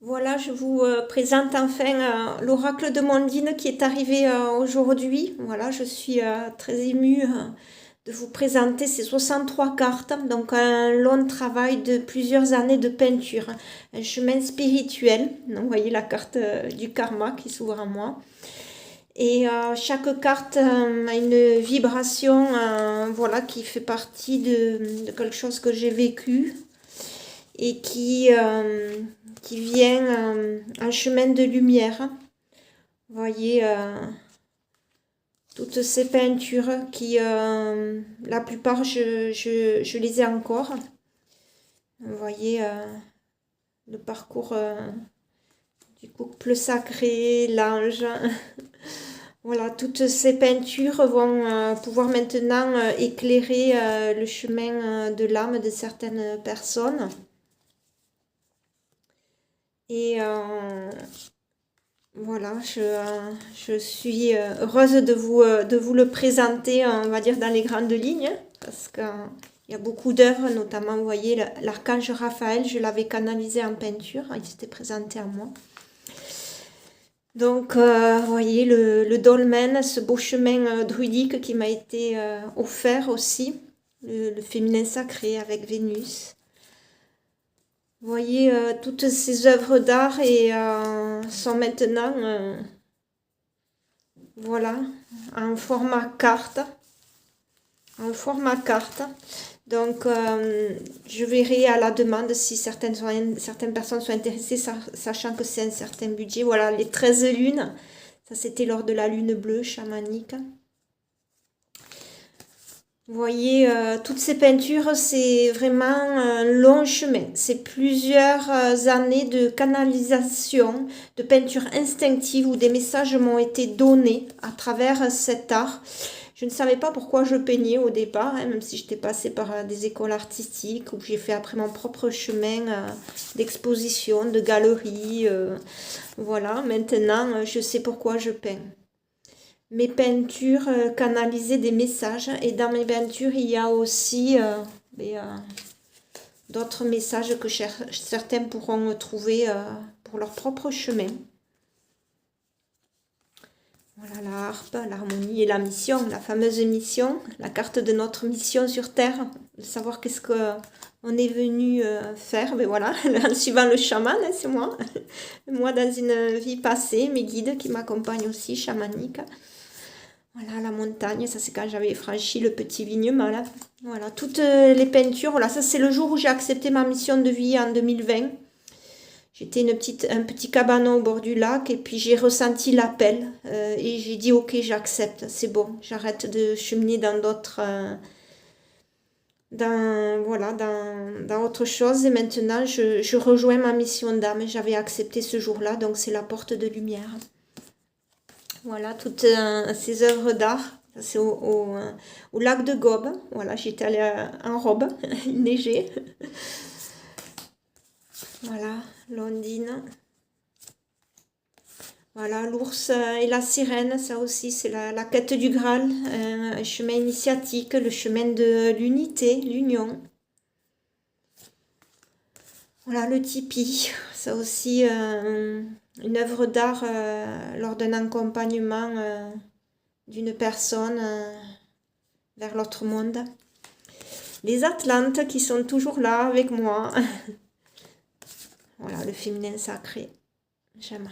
Voilà, je vous présente enfin l'oracle de Mondine qui est arrivé aujourd'hui. Voilà, je suis très émue de vous présenter ces 63 cartes, donc un long travail de plusieurs années de peinture, un chemin spirituel. Donc, vous voyez la carte du karma qui s'ouvre à moi. Et chaque carte a une vibration, voilà, qui fait partie de quelque chose que j'ai vécu et qui vient un chemin de lumière. Vous voyez toutes ces peintures qui, la plupart, je les ai encore. Vous voyez le parcours du couple sacré, l'ange. Voilà, toutes ces peintures vont pouvoir maintenant éclairer le chemin de l'âme de certaines personnes. Et voilà, je suis heureuse de vous le présenter, on va dire, dans les grandes lignes, parce qu'il y a beaucoup d'œuvres, notamment, vous voyez, l'archange Raphaël, je l'avais canalisé en peinture, il s'était présenté à moi. Donc, vous voyez, le dolmen, ce beau chemin druidique qui m'a été offert aussi, le féminin sacré avec Vénus. Vous voyez, toutes ces œuvres d'art sont maintenant, voilà, en format carte. En format carte. Donc, je verrai à la demande si certaines personnes sont intéressées, sachant que c'est un certain budget. Voilà, les 13 lunes. Ça, c'était lors de la lune bleue chamanique. Vous voyez, toutes ces peintures, c'est vraiment un long chemin. C'est plusieurs années de canalisation, de peinture instinctive où des messages m'ont été donnés à travers cet art. Je ne savais pas pourquoi je peignais au départ, hein, même si j'étais passée par des écoles artistiques où j'ai fait après mon propre chemin d'exposition, de galerie. Voilà, maintenant, je sais pourquoi je peins. Mes peintures canalisaient des messages et dans mes peintures il y a aussi d'autres messages que certains pourront trouver pour leur propre chemin. Voilà la harpe, l'harmonie et la mission, la fameuse mission, la carte de notre mission sur Terre, de savoir qu'est-ce qu'on est venu faire. Mais voilà, en suivant le chaman, hein, c'est moi. Moi dans une vie passée, mes guides qui m'accompagnent aussi, chamaniques. Voilà, la montagne, ça c'est quand j'avais franchi le petit vignement là. Voilà, toutes les peintures, voilà, ça c'est le jour où j'ai accepté ma mission de vie en 2020. J'étais un petit cabanon au bord du lac et puis j'ai ressenti l'appel et j'ai dit ok, j'accepte, c'est bon, j'arrête de cheminer dans d'autres, voilà, dans autre chose et maintenant je rejoins ma mission d'âme. J'avais accepté ce jour-là, donc c'est la porte de lumière. Voilà, toutes ces œuvres d'art. C'est au lac de Gobe. Voilà, j'étais allée en robe, il neigeait. Voilà, l'ondine. Voilà, l'ours et la sirène, ça aussi, c'est la quête du Graal, un chemin initiatique, le chemin de l'unité, l'union. Voilà, le tipi, ça aussi, une œuvre d'art lors d'un accompagnement d'une personne vers l'autre monde. Les Atlantes qui sont toujours là avec moi. Voilà, le féminin sacré. J'aime.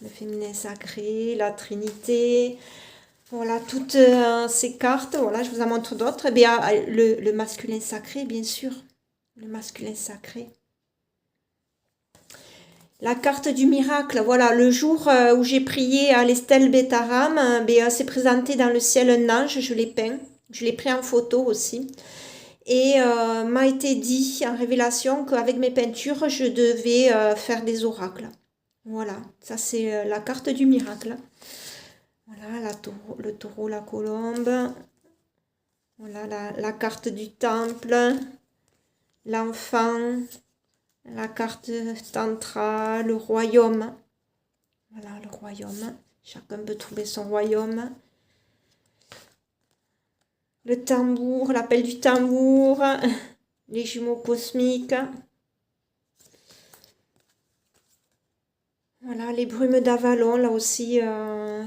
Le féminin sacré, la Trinité. Voilà, toutes ces cartes. Voilà, je vous en montre d'autres. Eh bien, le masculin sacré, bien sûr. Le masculin sacré. La carte du miracle, voilà, le jour où j'ai prié à l'Estelle Bétaram, s'est présenté dans le ciel un ange, je l'ai peint, je l'ai pris en photo aussi. Et m'a été dit en révélation qu'avec mes peintures, je devais faire des oracles. Voilà, ça c'est la carte du miracle. Voilà, le taureau, la colombe. Voilà, la carte du temple, l'enfant, la carte tantra, le royaume. Voilà, le royaume. Chacun peut trouver son royaume. Le tambour, l'appel du tambour, les jumeaux cosmiques. Voilà, les brumes d'Avalon, là aussi, on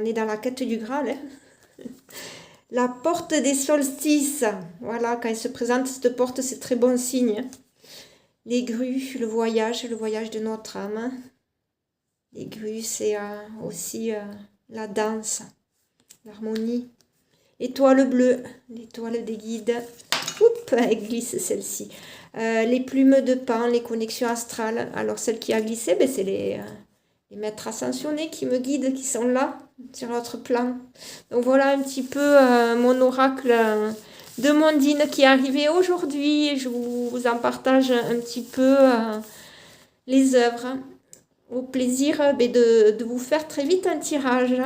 est dans la quête du Graal, hein. La porte des solstices, voilà, quand elle se présente, cette porte, c'est très bon signe. Les grues, le voyage de notre âme. Les grues, c'est aussi la danse, l'harmonie. Étoile bleue, l'étoile des guides. Oups, elle glisse celle-ci. Les plumes de Pan, les connexions astrales. Alors celle qui a glissé, ben, c'est les maîtres ascensionnés qui me guident, qui sont là, sur notre plan. Donc voilà un petit peu mon oracle de Mondine qui est arrivé aujourd'hui. Je vous en partage un petit peu les œuvres. Au plaisir de vous faire très vite un tirage.